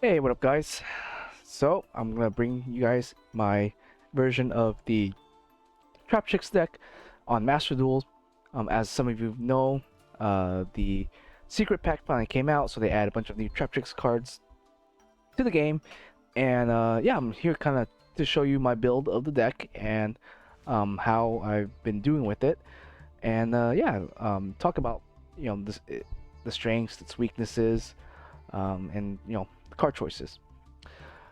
Hey, what up, guys? So, I'm gonna bring you guys my version of the Traptrix deck on Master Duel. As some of you know, the secret pack finally came out, so they add a bunch of new Traptrix cards to the game. And yeah, I'm here kind of to show you my build of the deck and how I've been doing with it. And yeah, talk about the strengths, its weaknesses, and the card choices.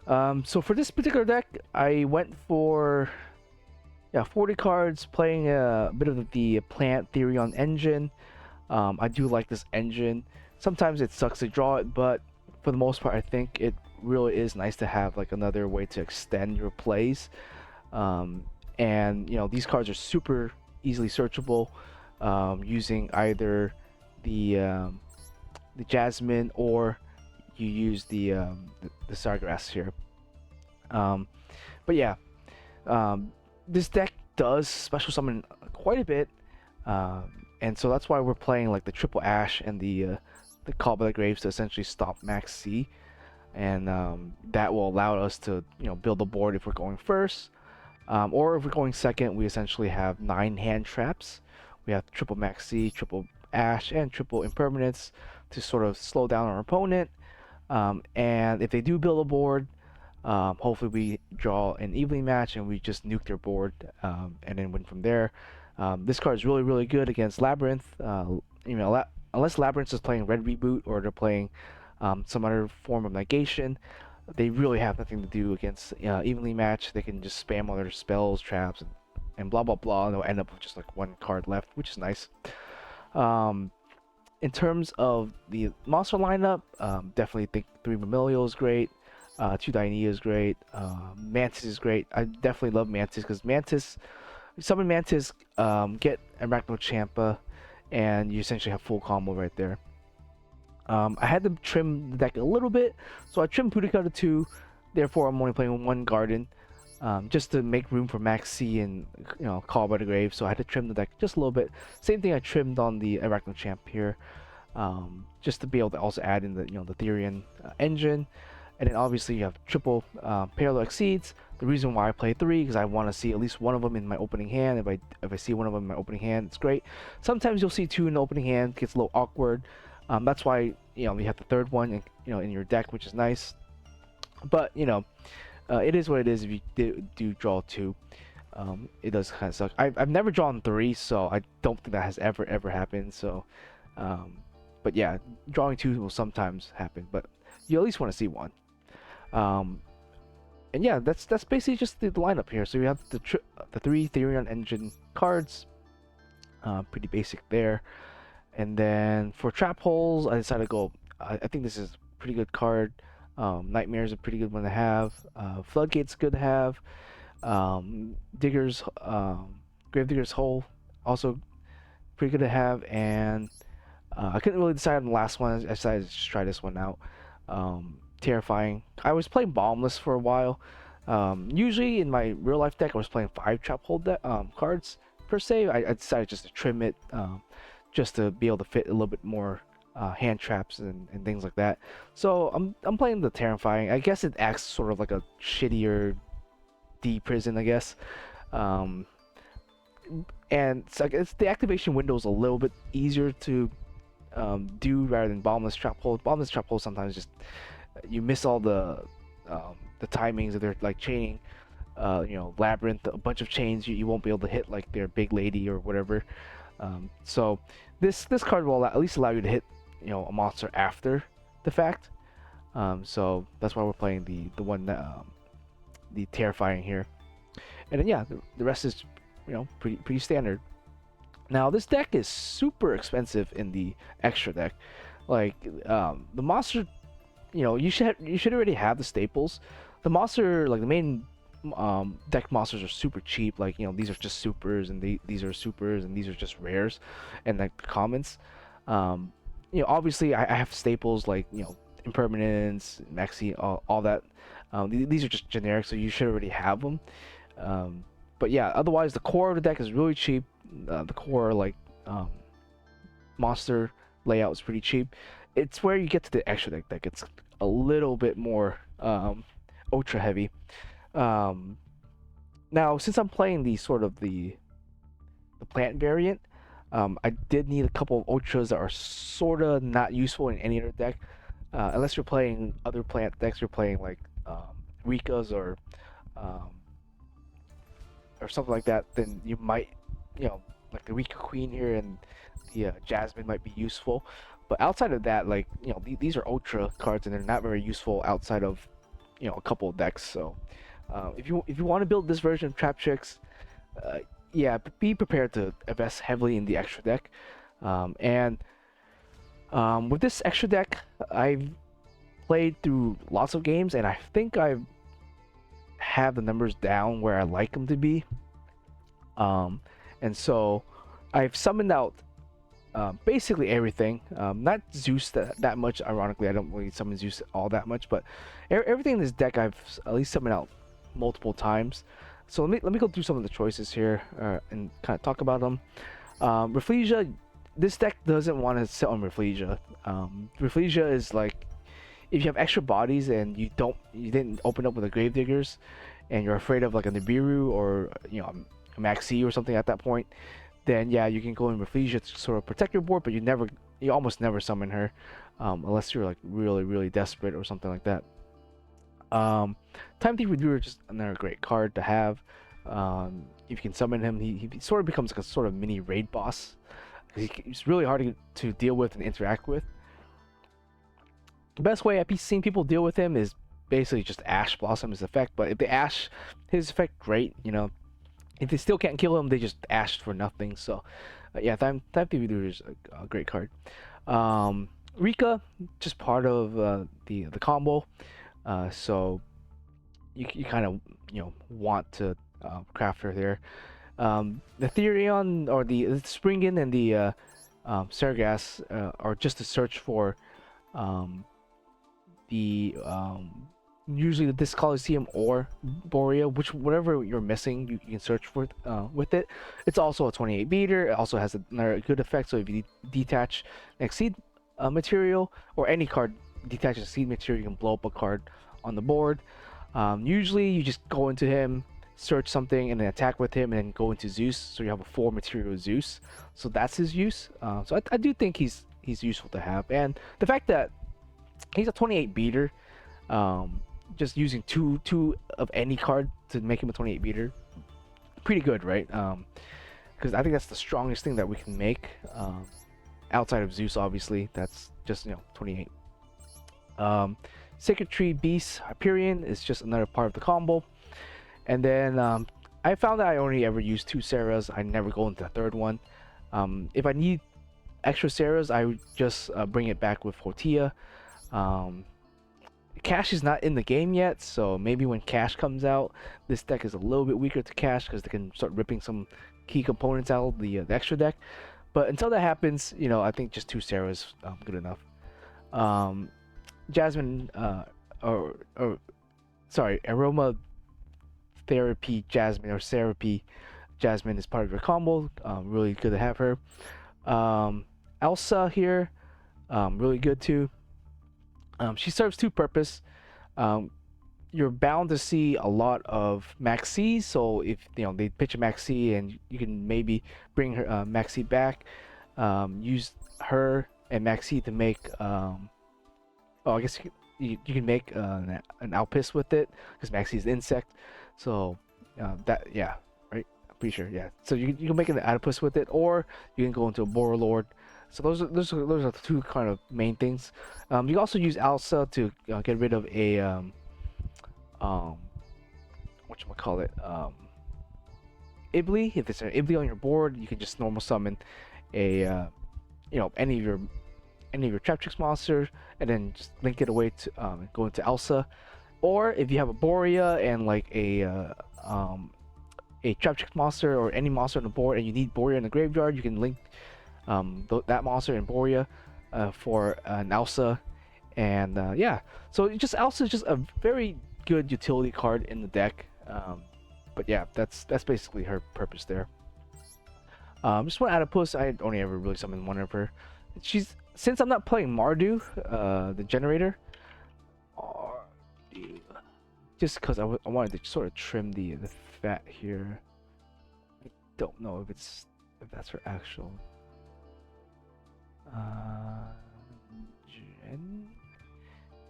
So for this particular deck, I went for 40 cards, playing a bit of the plant theory on engine. I do like this engine. Sometimes it sucks to draw it, but for the most part, I think it really is nice to have like another way to extend your plays. And these cards are super easily searchable using either the Jasmine or you use the Sargrass here. Um, but yeah, this deck does special summon quite a bit, and so that's why we're playing like the triple Ash and the Call by the Graves to essentially stop Max C, and that will allow us to build a board if we're going first, or if we're going second. We essentially have 9 hand traps. We have triple Max C, triple Ash, and triple Impermanence to sort of slow down our opponent. And if they do build a board, hopefully we draw an evening match and we just nuke their board and then win from there. This card is really, really good against Labyrinth. Unless Labyrinth is playing Red Reboot or they're playing some other form of negation, they really have nothing to do against evenly match. They can just spam all their spells, traps, and blah blah blah, and they'll end up with just like 1 card left, which is nice. In terms of the monster lineup, definitely think 3 Mamilio is great, 2 Dionea is great, Mantis is great. I definitely love Mantis because summon Mantis, get Arachnochampa, and you essentially have full combo right there. I had to trim the deck a little bit, so I trimmed Pudica to 2, therefore I'm only playing 1 Garden. Just to make room for Max C and Call by the Grave, so I had to trim the deck just a little bit. Same thing I trimmed on the Arachnochamp here, just to be able to also add in the the Therian engine, and then obviously you have triple Parallel Exceeds. The reason why I play 3 because I want to see at least one of them in my opening hand. If I see one of them in my opening hand, it's great. Sometimes you'll see 2 in the opening hand, it gets a little awkward. That's why you have the 3rd one in your deck, which is nice. But it is what it is. If you do draw 2, it does kind of suck. I've never drawn 3, so I don't think that has ever happened. So, but yeah, drawing 2 will sometimes happen, but you at least want to see 1. And yeah, that's basically just the lineup here. So you have the 3 Therion engine cards, pretty basic there. And then for trap holes, I decided to go. I think this is a pretty good card. Nightmare is a pretty good one to have. Floodgate's good to have. Diggers, Gravedigger's Hole, also pretty good to have. And I couldn't really decide on the last one. I decided to just try this one out. Terrifying. I was playing Bombless for a while. Usually in my real life deck, I was playing 5 trap hole cards per se. I decided just to trim it, just to be able to fit a little bit more hand traps and things like that. So I'm playing the Terrifying. I guess it acts sort of like a shittier D prison, I guess. And it's the activation window is a little bit easier to do rather than Bombless Trap Hole. Bombless Trap Hole sometimes just you miss all the timings of their like chaining. Labyrinth, a bunch of chains you won't be able to hit like their big lady or whatever. So this card will at least allow you to hit a monster after the fact. So that's why we're playing the one the Terrifying here. And then yeah, the rest is pretty standard. Now this deck is super expensive in the extra deck. Like the monster, you should already have the staples. The monster, like the main deck monsters, are super cheap. Like these are just supers, and these are supers, and these are just rares, and like commons. Obviously I have staples like Impermanence, Maxi, all that. These are just generic, so you should already have them. But yeah, otherwise the core of the deck is really cheap. The core like monster layout is pretty cheap. it's where you get to the extra deck that gets a little bit more ultra heavy. Um, Now, since I'm playing the sort of the plant variant, I did need a couple of ultras that are sort of not useful in any other deck, unless you're playing other plant decks. You're playing like Rikas um, or something like that. Then you might, you know, like the Rika Queen here and the Jasmine might be useful. But outside of that, like these are ultra cards and they're not very useful outside of a couple of decks. So if you want to build this version of Traptrix, yeah, be prepared to invest heavily in the extra deck. And with this extra deck, I've played through lots of games, and I think I have the numbers down where I like them to be. And so I've summoned out basically everything. Not Zeus that much. Ironically, I don't really summon Zeus all that much, but everything in this deck I've at least summoned out multiple times. So let me go through some of the choices here and kind of talk about them. Rafflesia, this deck doesn't want to sit on Rafflesia. Rafflesia is like if you have extra bodies and you didn't open up with the Gravediggers, and you're afraid of like a Nibiru or a Maxi or something at that point, then yeah, you can go in Rafflesia to sort of protect your board, but you almost never summon her unless you're like really desperate or something like that. Time Thief Redoer is just another great card to have. If you can summon him, he sort of becomes like a sort of mini raid boss. He's really hard to deal with and interact with. The best way I've seen people deal with him is basically just Ash Blossom his effect. But if they Ash his effect, great. If they still can't kill him, they just Ash for nothing. So yeah, Time Thief Redoer is a great card. Rika, just part of the combo. So you kind of want to craft her there. The Therion or the Springen and the Sargass are just to search for the usually the Disc Coliseum or Borea, whatever you're missing, you can search for with it. It's also a 28 beater. It also has another good effect. So if you detach Exceed material or any card detaches seed material, you can blow up a card on the board. Usually you just go into him, search something, and then attack with him, and then go into Zeus. So you have a 4 material Zeus. So that's his use. So I do think he's useful to have, and the fact that he's a 28 beater, just using two of any card to make him a 28 beater, pretty good, right? Because I think that's the strongest thing that we can make outside of Zeus. Obviously, that's just 28. Sacred Tree Beast Hyperion is just another part of the combo. And then I found that I only ever use 2 Sarahs. I never go into the third one. If I need extra Sarahs, I would just bring it back with Hortia. Cash is not in the game yet, so maybe when Cash comes out, this deck is a little bit weaker to Cash because they can start ripping some key components out of the extra deck. But until that happens, I think just 2 Sarahs is good enough. Jasmine, sorry, Aroma Therapy Jasmine or Therapy Jasmine is part of your combo. Really good to have her. Elsa here, really good too. She serves 2 purpose. You're bound to see a lot of Maxi, so if they pitch a Maxi and you can maybe bring her Maxi back, use her and Maxi to make I guess you can make an Alpis with it because Maxi is an insect. So that, yeah, right? I'm pretty sure, yeah. So you can make an Alpis with it, or you can go into a Boar Lord. So those are the 2 kind of main things. You can also use Elsa to get rid of a whatchamacallit, Ibli. If there's an Ibli on your board, you can just normal summon a any of your Traptrix monsters, and then just link it away to go into Elsa. Or if you have a Borea and like a Traptrix monster or any monster on the board, and you need Borea in the graveyard, you can link that monster in Borea for an Elsa. And yeah, so Elsa is just a very good utility card in the deck. But yeah, that's basically her purpose there. Just one Adipose, I only ever really summoned one of her. She's since I'm not playing Mardu, the generator, Mardu, just because I wanted to sort of trim the fat here. I don't know if that's her actual gen.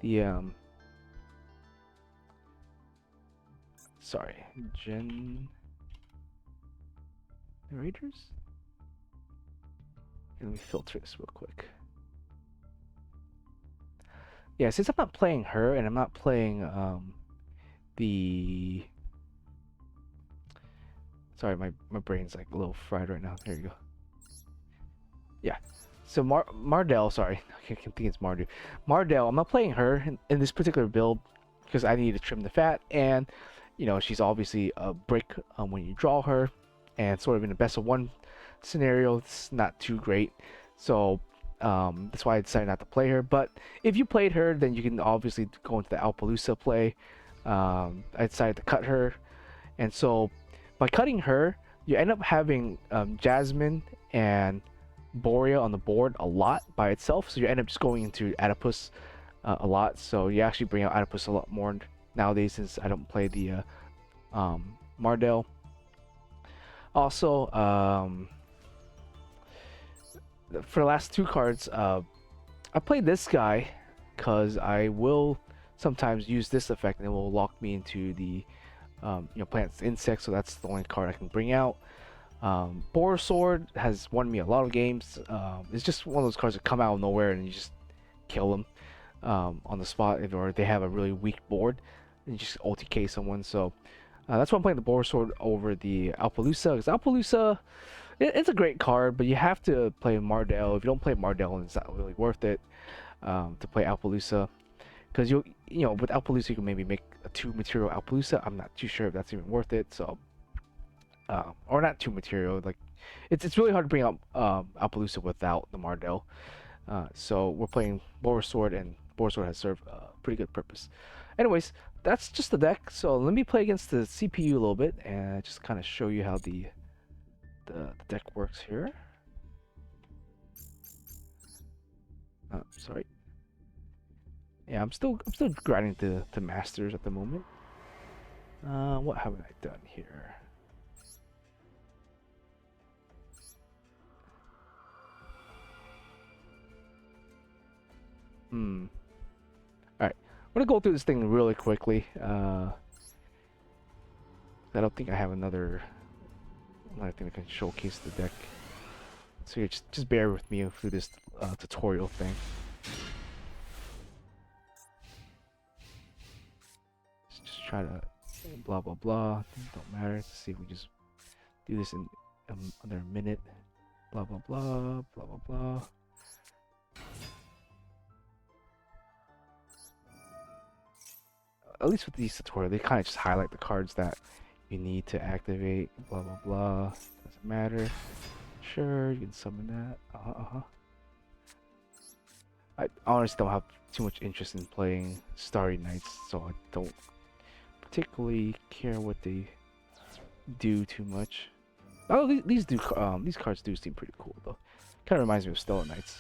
The sorry, generators. Let me filter this real quick. Yeah, since I'm not playing her and I'm not playing the sorry, my brain's like a little fried right now. There you go. Yeah. So Mardell, sorry, I can think it's Mardu. Mardell, I'm not playing her in this particular build because I need to trim the fat, and you know she's obviously a brick when you draw her, and sort of in a best of one scenario, it's not too great. So that's why I decided not to play her. But if you played her, then you can obviously go into the Alpalooza play. I decided to cut her, and so by cutting her, you end up having Jasmine and Borea on the board a lot by itself, so you end up just going into Adipus a lot. So you actually bring out Adipus a lot more nowadays since I don't play the Mardell. Also, for the last two cards, I played this guy because I will sometimes use this effect and it will lock me into the plants insects, so that's the only card I can bring out. Boar Sword has won me a lot of games. It's just one of those cards that come out of nowhere and you just kill them on the spot, or they have a really weak board and you just OTK someone. So that's why I'm playing the Boar Sword over the Alpalooza, because Alpalooza, it's a great card, but you have to play Mardell. If you don't play Mardell, it's not really worth it to play Alpalooza, because you know with Alpalooza you can maybe make a 2 material Alpalooza. I'm not too sure if that's even worth it. So or not 2 material, like it's really hard to bring up Alpalooza without the Mardell. So we're playing Boar Sword, and Boar Sword has served a pretty good purpose. Anyways, that's just the deck. So let me play against the CPU a little bit and just kind of show you how the deck works here. Sorry. Yeah, I'm still grinding to masters at the moment. What haven't I done here? Alright, I'm gonna go through this thing really quickly. I don't think I have another thing that can showcase the deck. So you just bear with me through this tutorial thing. Just try to blah blah blah. Don't matter. Let's see if we just do this in under a minute. Blah blah blah blah blah blah. At least with these tutorials, they kind of just highlight the cards that you need to activate. Blah blah blah. Doesn't matter. Sure, you can summon that. I honestly don't have too much interest in playing Starry Nights, so I don't particularly care what they do too much. Oh, these cards do seem pretty cool though. Kind of reminds me of Stellar Knights.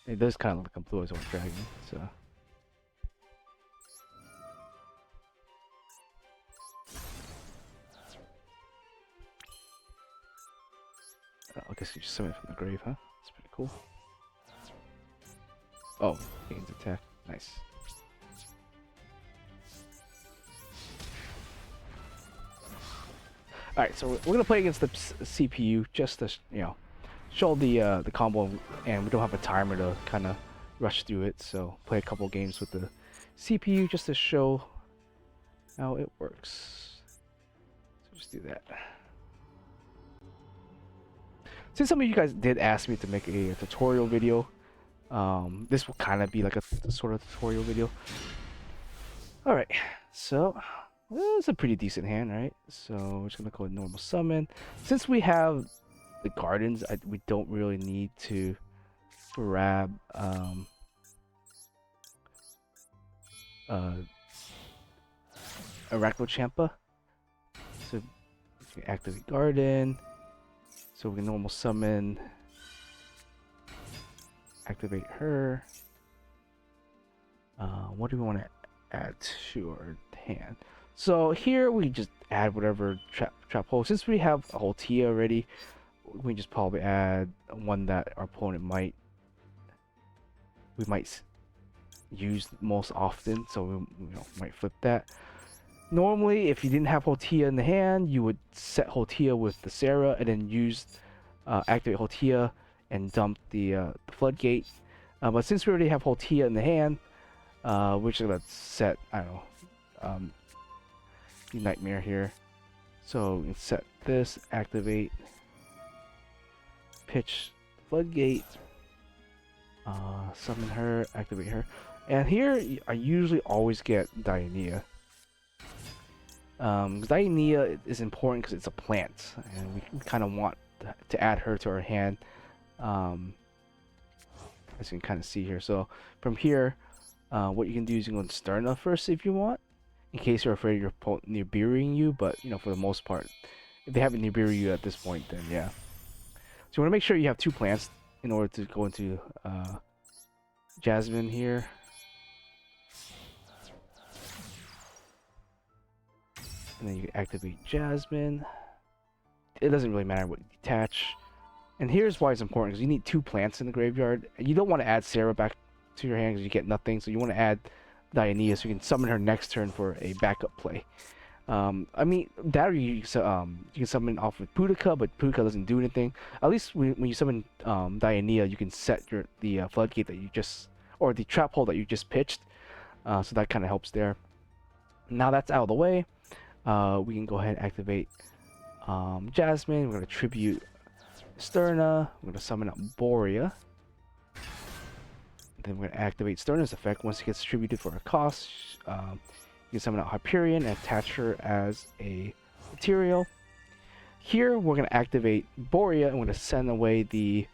It does kind of look like a Blue Eyes White Dragon, so. I guess you just summon it from the grave, huh? That's pretty cool. Oh, gains attack. Nice. Alright, so we're gonna play against the CPU just to, show the combo, and we don't have a timer to kind of rush through it, so play a couple games with the CPU just to show how it works. So just do that. Since some of you guys did ask me to make a tutorial video, this will kind of be like a sort of tutorial video. Alright, so it's a pretty decent hand, right? So we're just gonna go with normal summon. Since we have the gardens, we don't really need to grab uh, Arachnochampa. So we can activate Garden. So we can normal summon, activate her. What do we want to add to our hand? So here we just add whatever trap hole. Since we have a whole Tia already, we just probably add one that our opponent might use most often. So we might flip that. Normally, if you didn't have Hotia in the hand, you would set Hotia with the Sarah and then use activate Hotia and dump the floodgate. But since we already have Hotia in the hand, we're just gonna set, I don't know, Nightmare here. So we can set this, activate, pitch floodgate, summon her, activate her, and here I usually always get Diania. Diania is important because it's a plant, and we kind of want to add her to our hand. As you can kind of see here. So from here, what you can do is you can go to Sterna first if you want, in case you're afraid your opponent Nibiruing you. But for the most part, if they haven't Nibiru you at this point, then yeah. So you want to make sure you have 2 plants in order to go into Jasmine here. And then you activate Jasmine. It doesn't really matter what you detach. And here's why it's important, because you need 2 plants in the graveyard. And you don't want to add Sarah back to your hand because you get nothing. So you want to add Diania so you can summon her next turn for a backup play. I mean, that or you can summon off with Boudica, but Boudica doesn't do anything. At least when you summon Diania, you can set the floodgate that you just, or the trap hole that you just pitched. So that kind of helps there. Now that's out of the way. We can go ahead and activate Jasmine. We're going to tribute Sterna. We're going to summon up Borea. Then we're going to activate Sterna's effect. Once it gets tributed for a cost, you can summon out Hyperion and attach her as a material. Here we're going to activate Borea and we're going to send away the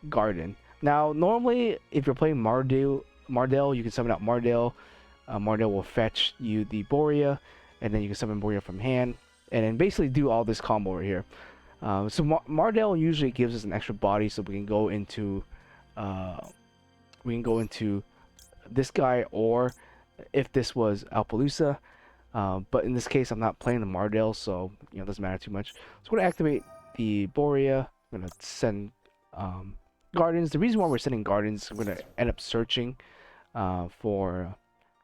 Garden. Now normally if you're playing Mardale, you can summon out Mardale. Mardale will fetch you the Borea, and then you can summon Borea from hand, and then basically do all this combo right here. So Mardale usually gives us an extra body, so we can go into this guy, or if this was Alpaloosa. But in this case, I'm not playing the Mardale, so it doesn't matter too much. So we're gonna activate the Borea. I'm gonna send Gardens. The reason why we're sending Gardens, we're gonna end up searching for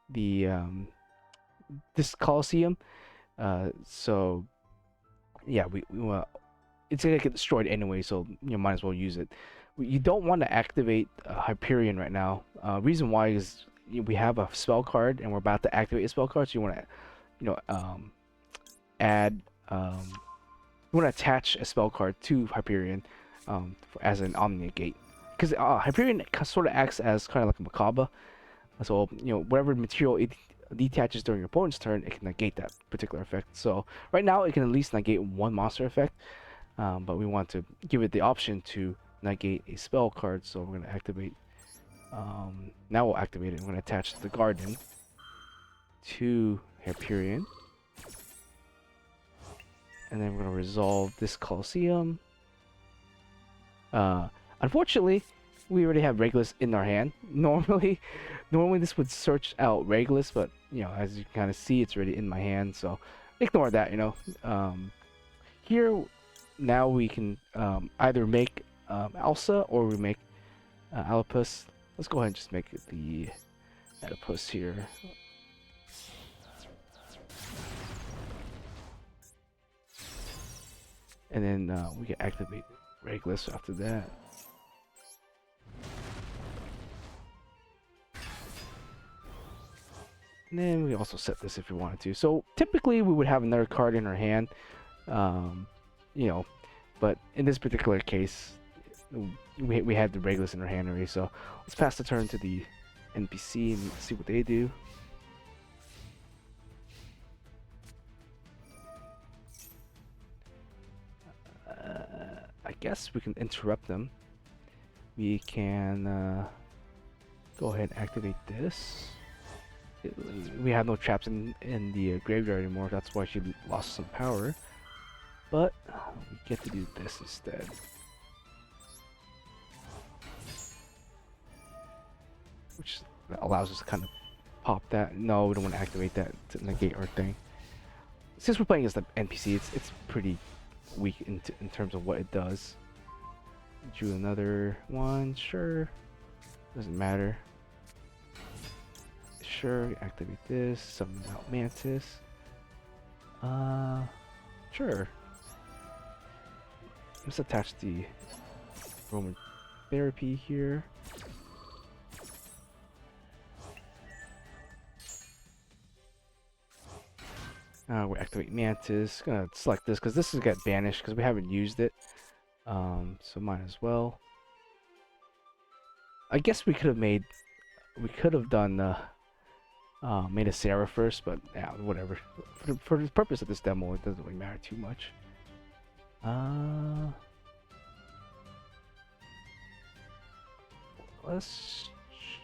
the this Colosseum. So yeah, we it's gonna get destroyed anyway, so you might as well use it. You don't want to activate Hyperion right now. Reason why is we have a spell card and we're about to activate a spell card, so you want to add you want to attach a spell card to Hyperion as an Omnia Gate, because Hyperion sort of acts as kind of like a Macabre. So whatever material it detaches during your opponent's turn, it can negate that particular effect. So right now it can at least negate one monster effect, but we want to give it the option to negate a spell card. So we're going to activate, now we'll activate it. We're going to attach the Garden to Hyperion, and then we're going to resolve this Colosseum. Unfortunately, we already have Regulus in our hand. Normally this would search out Regulus, but as you kind of see, it's already in my hand, so ignore that. Here now we can either make Elsa or we make Alipus. Let's go ahead and just make it the Alipus here. And then we can activate Regulus after that. And then we also set this if we wanted to. So typically we would have another card in our hand, but in this particular case, we had the Regulus in our hand already. So let's pass the turn to the NPC and see what they do. I guess we can interrupt them. we can go ahead and activate this. We have no traps in the graveyard anymore. That's why she lost some power. But we get to do this instead. Which allows us to kind of pop that. No, we don't want to activate that to negate our thing. Since we're playing as the NPC, it's pretty weak in terms of what it does. Drew another one, sure. Doesn't matter. Sure, activate this, summon out Mantis. Sure. Let's attach the Roman therapy here. We activate Mantis. Gonna select this because this has got banished because we haven't used it. So might as well. I guess we could have done made a Sarah first, but yeah, whatever. For the purpose of this demo, it doesn't really matter too much. I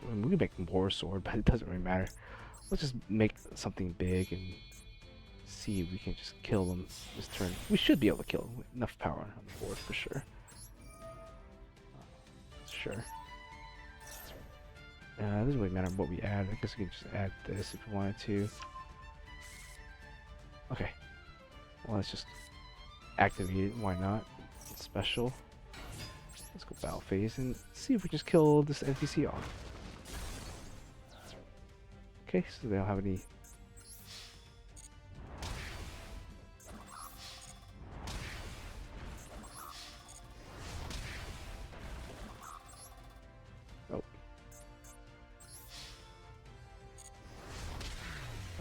mean, we can make more sword, but it doesn't really matter. Let's just make something big and see if we can just kill them this turn. We should be able to kill them with enough power on the board for sure. Sure. It doesn't really matter what we add. I guess we can just add this if we wanted to. Okay. Well, let's just activate it. Why not? It's special. Let's go battle phase and see if we just kill this NPC off. Okay, so they don't have any. Oh.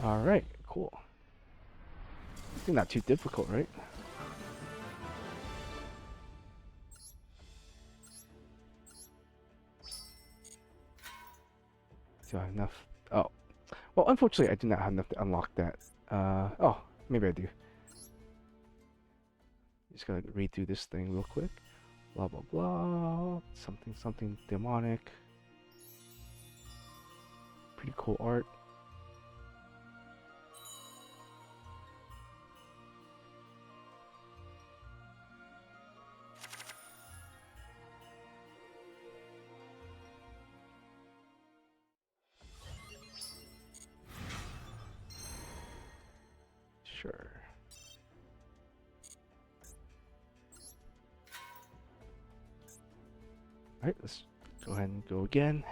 Alright, cool. I think not too difficult, right? Do I have enough? Oh. Well, unfortunately, I do not have enough to unlock that. Oh, maybe I do. Just gotta read through this thing real quick. Blah, blah, blah. Something, something demonic. Pretty cool art. Sure. Alright, let's go ahead and go again.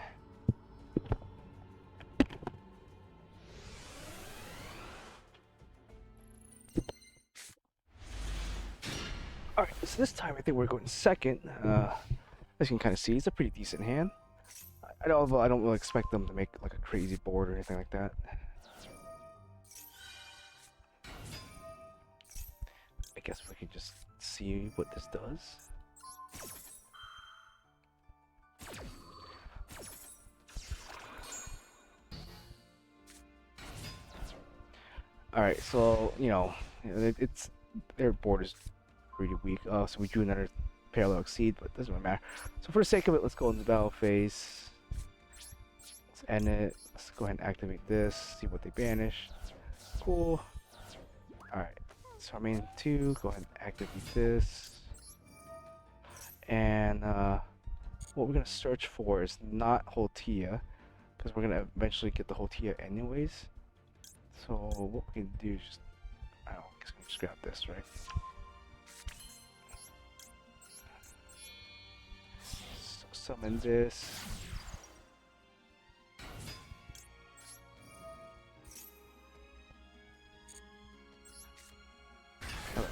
Alright, so this time I think we're going second. As you can kind of see, it's a pretty decent hand. I don't really expect them to make like a crazy board or anything like that. I guess we can just see what this does. Alright, so, it's their board is pretty weak. So we drew another parallel exceed, but it doesn't really matter. So for the sake of it, let's go into battle phase. Let's end it. Let's go ahead and activate this, see what they banish. Cool. Alright, so I mean 2, go ahead and activate this. And what we're gonna search for is not Hotia, because we're gonna eventually get the Hotia anyways. So what we can do is just, I don't know, I guess we can just grab this, right? So summon this.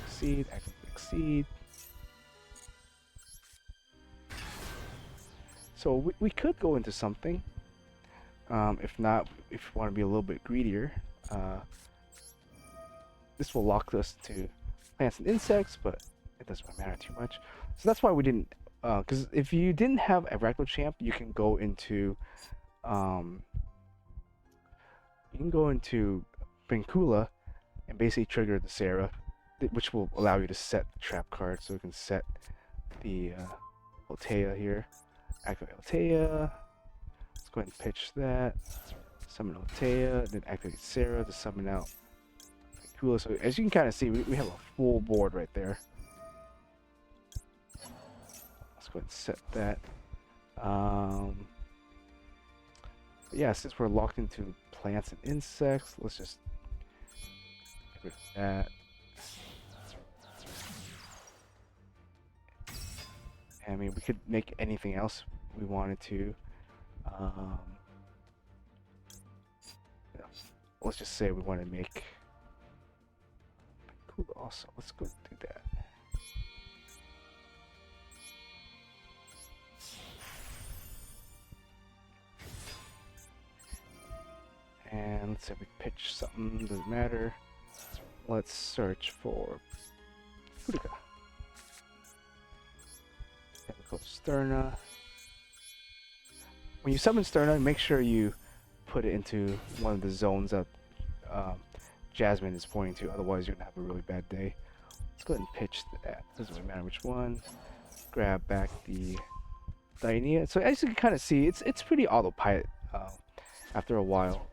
Exceed, activate exceed. So we could go into something. If not, if we want to be a little bit greedier, this will lock us to plants and insects, but it doesn't really matter too much. So that's why we didn't, because if you didn't have a Arachno Champ, you can go into Pinkula and basically trigger the Sarah, which will allow you to set the trap card, so we can set the Altea here. Activate Altea. Let's go ahead and pitch that. Summon Altea, then activate Sarah to summon out Kula. So as you can kind of see, we have a full board right there. Let's go ahead and set that. Yeah, since we're locked into plants and insects, let's just get rid of that. I mean, we could make anything else we wanted to. Yeah, let's just say we want to make cool. Also, let's go do that. And let's say we pitch something, doesn't matter. Let's search for Futica. And we go Sterna. When you summon Sterna, make sure you put it into one of the zones that Jasmine is pointing to, otherwise you're gonna have a really bad day. Let's go ahead and pitch that. Doesn't really matter which one. Grab back the Diania. So as you can kind of see, it's pretty autopilot after a while.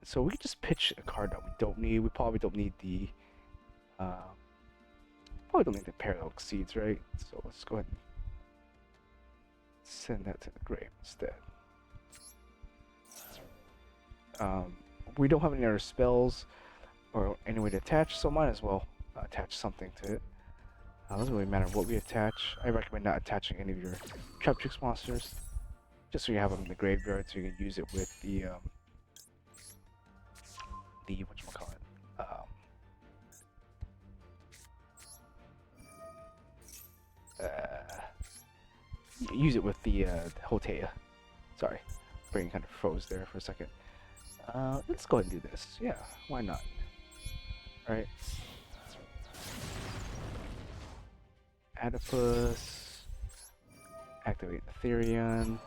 So we can just pitch a card that we don't need. We probably don't need the Parallel Seeds, right? So let's go ahead and send that to the grave instead. We don't have any other spells or any way to attach, so might as well attach something to it. Doesn't really matter what we attach. I recommend not attaching any of your Traptrix monsters, just so you have them in the graveyard, so you can use it with the whatchamacallit, use it with the Hotea. Sorry, brain kind of froze there for a second. Let's go ahead and do this. Yeah, why not? All right. Adipus. Activate Ethereum.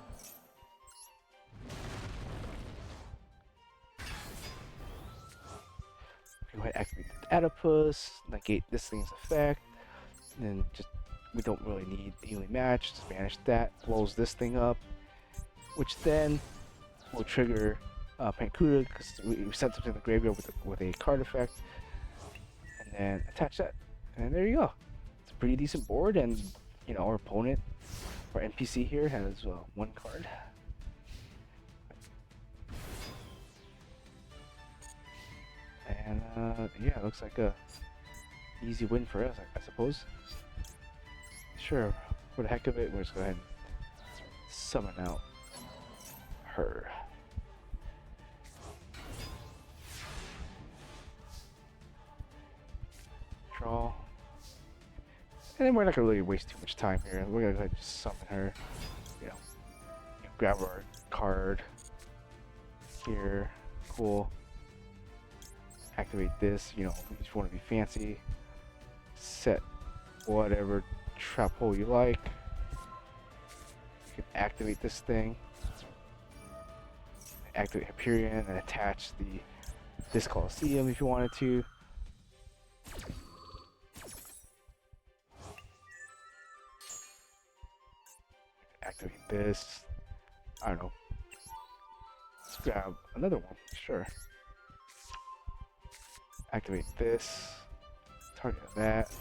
Go ahead and activate the Adipus. Negate this thing's effect. And then just, we don't really need Healing Match. Just banish that. Blows this thing up. Which then will trigger Pankuda, because we sent something to the graveyard with a card effect. And then attach that. And there you go. It's a pretty decent board, and you know, our opponent, our NPC here, has one card. And yeah, it looks like a easy win for us, I suppose. Sure, for the heck of it, we'll just go ahead and summon out her. Draw. And then we're not gonna really waste too much time here. We're gonna go ahead and just summon her. You know, grab our card here. Cool. Activate this. You know, if you just want to be fancy, set whatever trap hole you like. You can activate this thing. Activate Hyperion and attach this Colosseum if you wanted to. Activate this. I don't know. Let's grab another one. Sure. Activate this. Target that.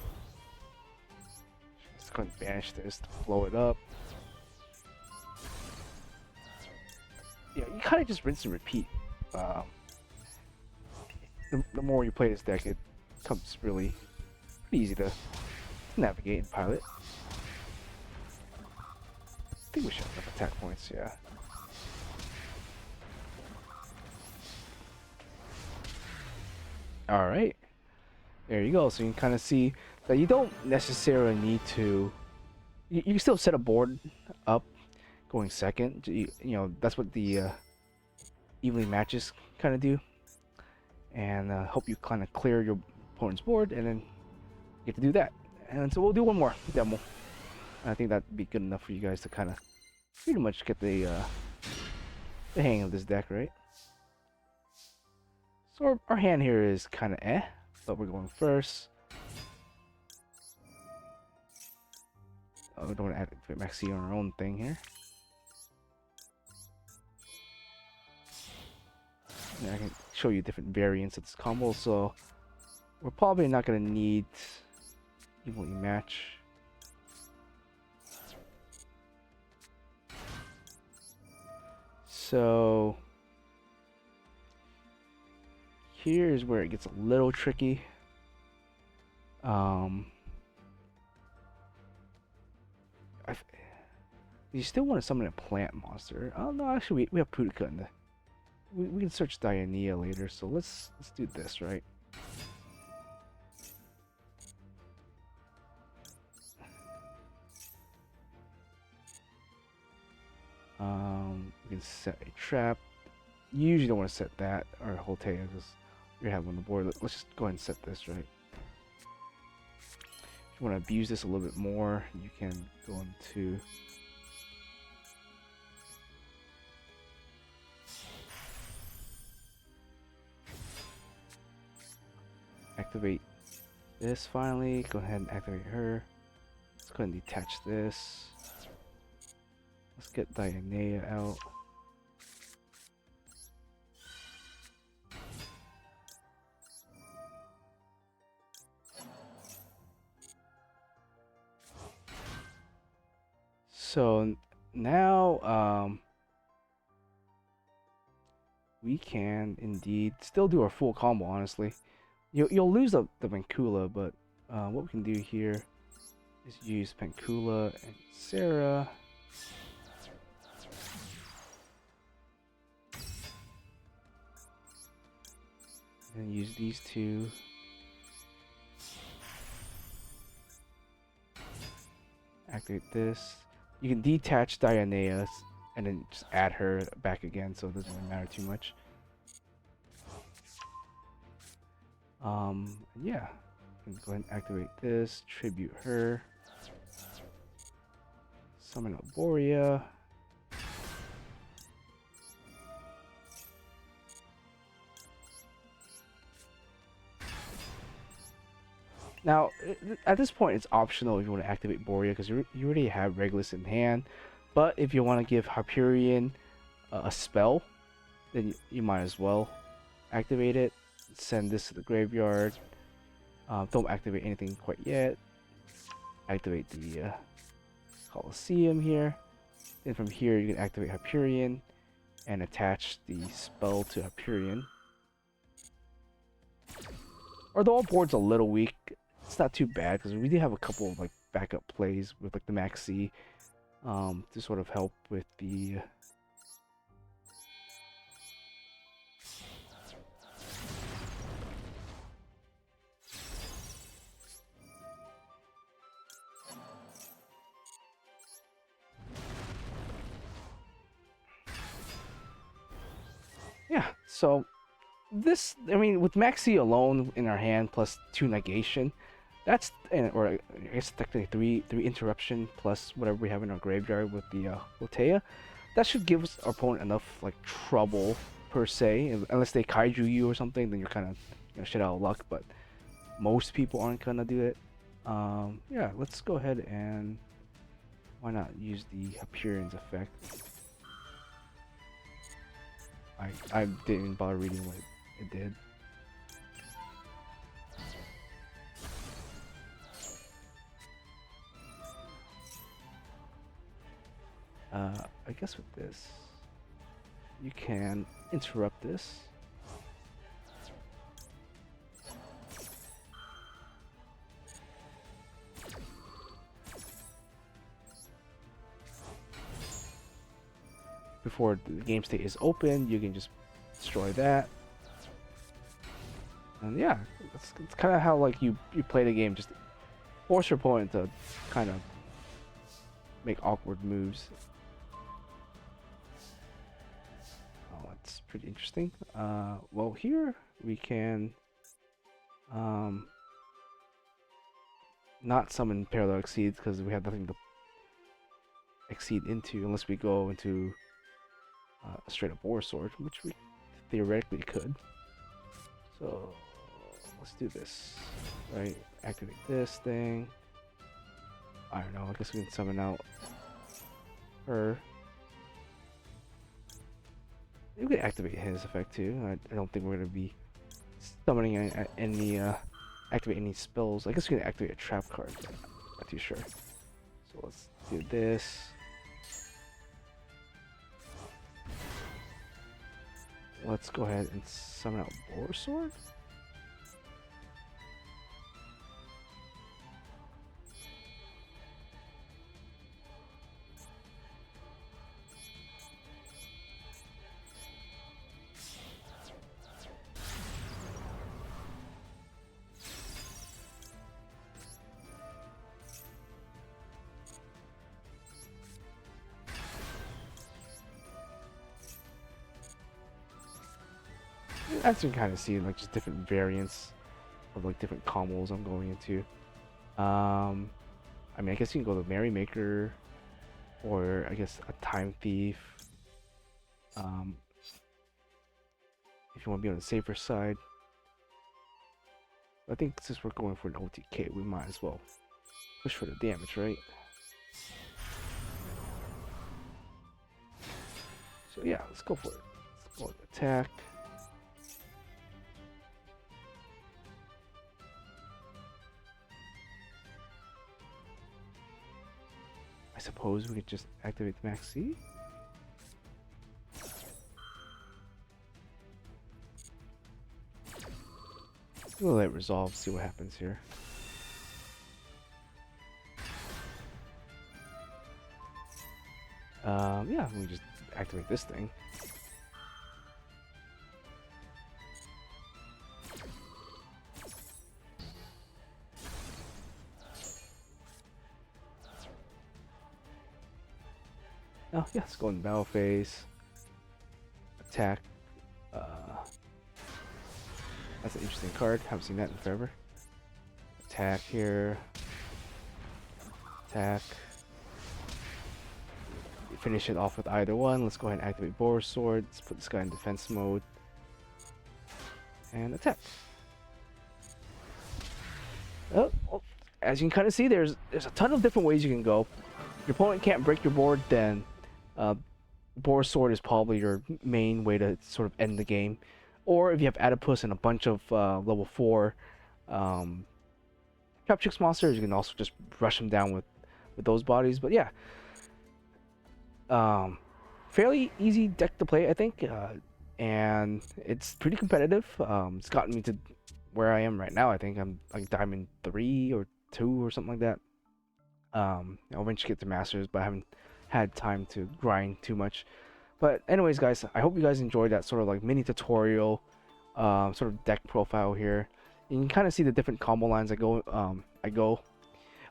Let's go and banish this to blow it up. Yeah, you kind of just rinse and repeat. The more you play this deck, it becomes really pretty easy to navigate and pilot. I think we should have enough attack points, yeah. Alright. There you go. So you can kind of see that you don't necessarily need to... You can still set a board up going second. You know, that's what the evenly matches kind of do. And help you kind of clear your opponent's board, and then you get to do that. And so we'll do one more demo. I think that'd be good enough for you guys to kind of pretty much get the hang of this deck, right? So our hand here is kind of but we're going first. Oh, we don't want to activate Maxi on our own thing here. And I can show you different variants of this combo, so we're probably not going to need evenly match. So here's where it gets a little tricky. You still want to summon a plant monster. Oh no, actually we have Pudica in the. We can search Dianea later, so let's do this, right? We can set a trap. You usually don't want to set that or Holtea because you're having on the board. Let's just go ahead and set this, right? If you want to abuse this a little bit more, you can go into activate this finally. Go ahead and activate her. Let's go ahead and detach this. Let's get Dianea out. So now we can indeed still do our full combo, honestly. You'll lose the Pancula, but what we can do here is use Pancula and Sarah. And use these two. Activate this. You can detach Dianea and then just add her back again, so it doesn't really matter too much. Yeah. Go ahead and activate this, tribute her. Summon Arborea. Now, at this point, it's optional if you want to activate Borea because you already have Regulus in hand. But if you want to give Hyperion a spell, then you might as well activate it. Send this to the graveyard. Don't activate anything quite yet. Activate the Colosseum here. Then from here, you can activate Hyperion and attach the spell to Hyperion. Although our board's a little weak, it's not too bad because we do have a couple of like backup plays with like the Maxi to sort of help with the yeah. So this, I mean, with Maxi alone in our hand plus 2 negation, that's or I guess technically three interruption plus whatever we have in our graveyard with the Hotea. That should give us our opponent enough like trouble per se, unless they kaiju you or something. Then you're kind of shit out of luck. But most people aren't gonna do it. Yeah, let's go ahead and why not use the Hyperion's effect. I didn't even bother reading what it did. I guess with this, you can interrupt this. Before the game state is open, you can just destroy that. And yeah, it's kind of how like you play the game. Just force your opponent to kind of make awkward moves. Oh, that's pretty interesting. Well, here we can not summon Parallel Exceeds because we have nothing to exceed into unless we go into a straight up war sword, which we theoretically could. So let's do this. Right, activate this thing. I don't know. I guess we can summon out her. We can activate his effect too. I don't think we're gonna be summoning any activate any spells. I guess we can activate a trap card. But I'm not too sure. So let's do this. Let's go ahead and summon out Boar Sword. As you can kind of see, like just different variants of like different combos I'm going into. I mean, I guess you can go to Merrymaker, or I guess a Time Thief. If you want to be on the safer side. I think since we're going for an OTK, we might as well push for the damage, right? So yeah, let's go for it. Let's go with attack. I suppose we could just activate the Max C. We'll let it resolve, see what happens here. Yeah, we just activate this thing. Oh, yeah, let's go in battle phase. Attack. That's an interesting card. Haven't seen that in forever. Attack here. Attack. Finish it off with either one. Let's go ahead and activate Boar Sword. Let's put this guy in defense mode. And attack. Oh, as you can kind of see, there's a ton of different ways you can go. If your opponent can't break your board, then Boar Sword is probably your main way to sort of end the game. Or if you have Adipus and a bunch of level 4 Traptrix monsters, you can also just rush them down with those bodies. But yeah, fairly easy deck to play, I think, and it's pretty competitive. It's gotten me to where I am right now. I think I'm like Diamond 3 or 2 or something like that. I'll eventually get to Masters, but I haven't had time to grind too much. But anyways, guys, I hope you guys enjoyed that sort of like mini tutorial, sort of deck profile here. You can kind of see the different combo lines I go.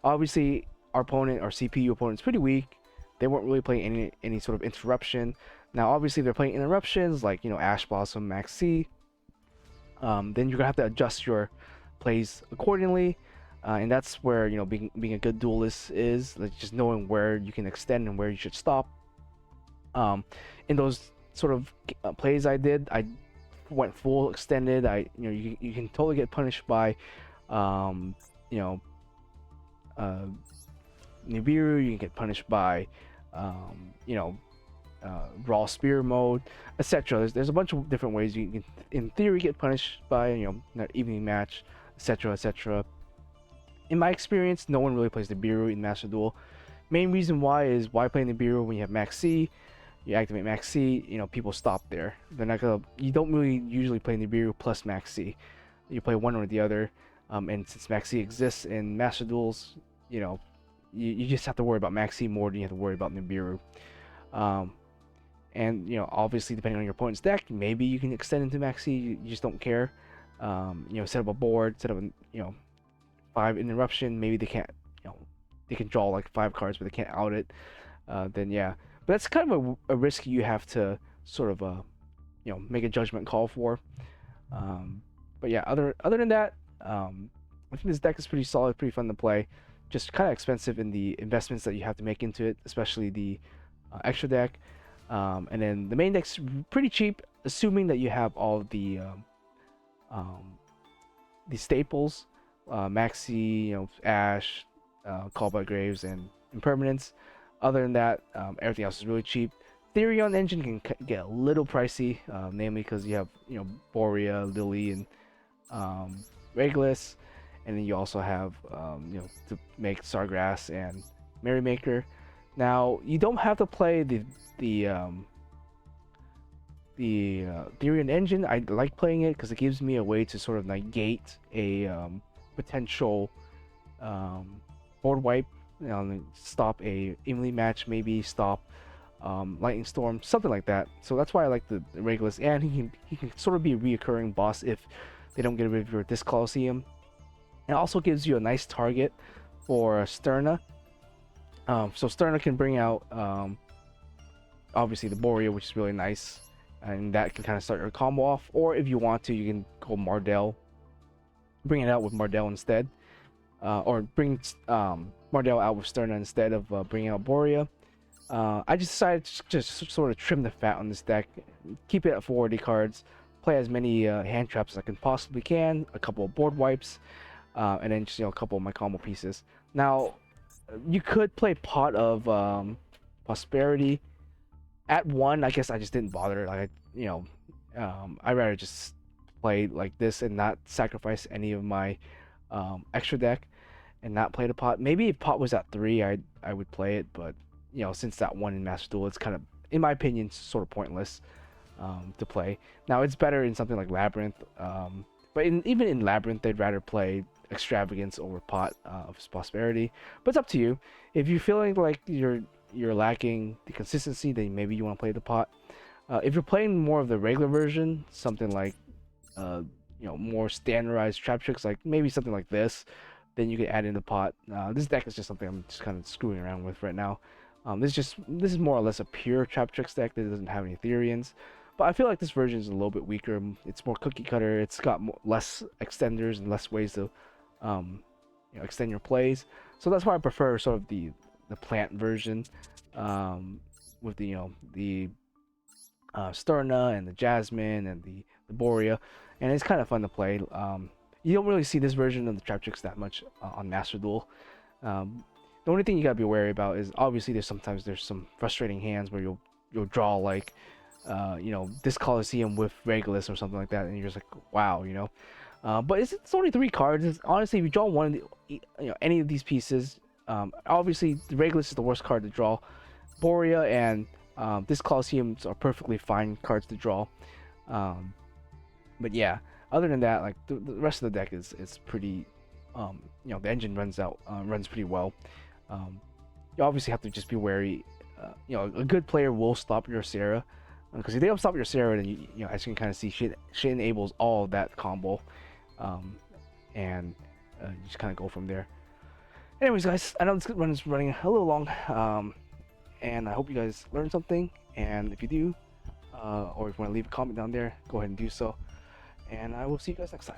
Obviously, our CPU opponent, is pretty weak. They weren't really playing any sort of interruption. Now, obviously, they're playing interruptions like, you know, Ash Blossom, Max C. Then you're gonna have to adjust your plays accordingly, and that's where, you know, being a good duelist is, like just knowing where you can extend and where you should stop. In those sort of plays I did, I went full extended. You can totally get punished by, you know, Nibiru. You can get punished by, you know, raw spear mode, etc. There's a bunch of different ways you can, in theory, get punished by, you know, not evening match, etc., etc. In my experience, no one really plays Nibiru in Master Duel. Main reason why is why play Nibiru when you have Max C. You activate Max C, you know, people stop there. They're not gonna. You don't really usually play Nibiru plus Max C. You play one or the other. And since Max C exists in Master Duels, you know, you just have to worry about Max C more than you have to worry about Nibiru. And you know, obviously, depending on your opponent's deck, maybe you can extend into Max C. You just don't care. You know, set up a board, set up a, you know, 5 interruption. Maybe they can't. You know, they can draw like 5 cards, but they can't out it. Then yeah. But that's kind of a risk you have to sort of, you know, make a judgment call for. But yeah, other than that, I think this deck is pretty solid, pretty fun to play. just kind of expensive in the investments that you have to make into it, especially the extra deck. And then the main deck's pretty cheap, assuming that you have all um, the staples, Maxi, Ash, Callback Graves, and Impermanence. Other than that, everything else is really cheap. Therion engine can get a little pricey, namely because you have Borea, Lily, and Regulus, and then you also have to make Sargrass and Merrymaker. Now you don't have to play the Therion engine. I like playing it because it gives me a way to sort of negate a potential board wipe, stop a evenly match, maybe stop lightning storm, something like that. So that's why I like the Regulus, and he can sort of be a reoccurring boss if they don't get rid of your Disc Colosseum. It also gives you a nice target for Sterna. So Sterna can bring out obviously the Borea, which is really nice, and that can kind of start your combo off. Or if you want to, you can go Mardell, bring it out with Mardell instead, or bring Mardell out with Sterna instead of bringing out Borea. I just decided to just sort of trim the fat on this deck, keep it at 40 cards, play as many hand traps as I can possibly can, a couple of board wipes, and then just a couple of my combo pieces. Now, you could play Pot of Prosperity. At 1, I guess I just didn't bother. Like I'd rather just play like this and not sacrifice any of my extra deck and not play the Pot. Maybe if Pot was at 3, I would play it, but since that 1 in Master Duel, it's kind of, in my opinion, sort of pointless to play. Now it's better in something like Labyrinth, but even in Labyrinth, they'd rather play Extravagance over Pot of Prosperity. But it's up to you. If you're feeling like you're lacking the consistency, then maybe you want to play the Pot. If you're playing more of the regular version, something like more standardized Traptrix, like maybe something like this, then you can add in the Pot. This deck is just something I'm just kind of screwing around with right now. This is more or less a pure Traptrix deck that doesn't have any Therians, but I feel like this version is a little bit weaker. It's more cookie cutter. It's got less extenders and less ways to extend your plays. So that's why I prefer sort of the plant version, with the Sterna and the Jasmine and the Borea, and it's kind of fun to play. You don't really see this version of the Traptrix that much on Master Duel. The only thing you gotta be wary about is obviously there's some frustrating hands where you'll draw like this Colosseum with Regulus or something like that, and you're just like, wow, but it's only 3 cards. Honestly, if you draw one of the, any of these pieces, obviously the Regulus is the worst card to draw. Borea and this Colosseum are perfectly fine cards to draw. But yeah, other than that, like the rest of the deck is pretty. The engine runs pretty well. You obviously have to just be wary. A good player will stop your Sarah, because if they don't stop your Sarah, then as you can kind of see, shit enables all of that combo, and you just kind of go from there. Anyways, guys, I know this run is running a little long, and I hope you guys learned something. And if you do, or if you want to leave a comment down there, go ahead and do so. And I will see you guys next time.